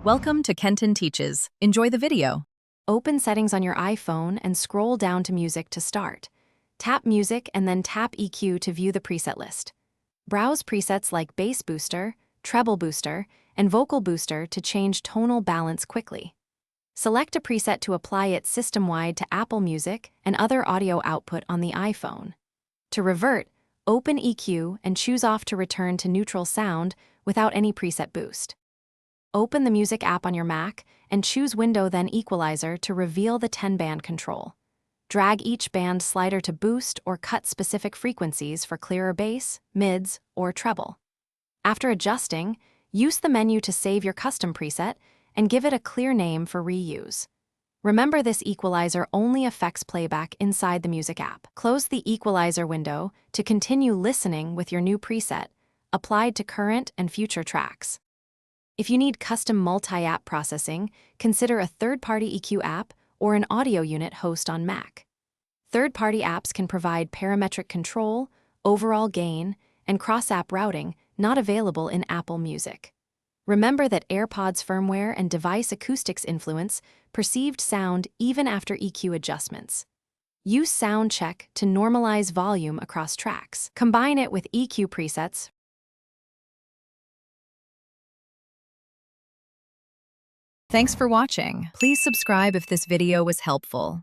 Welcome to Kenton Teaches. Enjoy the video. Open Settings on your iPhone and scroll down to Music to start. Tap Music and then tap EQ to view the preset list. Browse presets like Bass Booster, Treble Booster, and Vocal Booster to change tonal balance quickly. Select a preset to apply it system-wide to Apple Music and other audio output on the iPhone. To revert, open EQ and choose Off to return to neutral sound without any preset boost. Open the Music app on your Mac and choose Window then Equalizer to reveal the 10-band control. Drag each band slider to boost or cut specific frequencies for clearer bass, mids, or treble. After adjusting, use the menu to save your custom preset and give it a clear name for reuse. Remember, this equalizer only affects playback inside the Music app. Close the Equalizer window to continue listening with your new preset, applied to current and future tracks. If you need custom multi-app processing, consider a third-party EQ app or an audio unit host on Mac. Third-party apps can provide parametric control, overall gain, and cross-app routing not available in Apple Music. Remember that AirPods firmware and device acoustics influence perceived sound even after EQ adjustments. Use Sound Check to normalize volume across tracks. Combine it with EQ presets. Thanks for watching. Please subscribe if this video was helpful.